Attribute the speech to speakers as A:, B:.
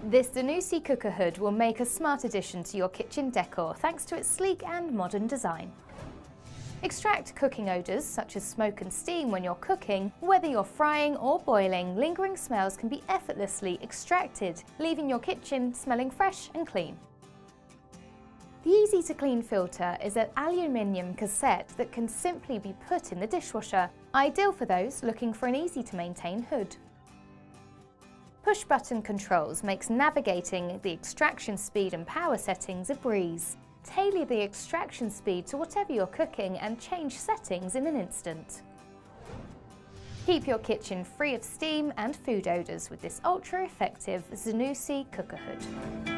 A: This Zanussi cooker hood will make a smart addition to your kitchen decor thanks to its sleek and modern design. Extract cooking odours such as smoke and steam when you're cooking. Whether you're frying or boiling, lingering smells can be effortlessly extracted, leaving your kitchen smelling fresh and clean. The easy-to-clean filter is an aluminium cassette that can simply be put in the dishwasher, ideal for those looking for an easy-to-maintain hood. Push-button controls makes navigating the extraction speed and power settings a breeze. Tailor the extraction speed to whatever you're cooking and change settings in an instant. Keep your kitchen free of steam and food odours with this ultra-effective Zanussi cooker hood.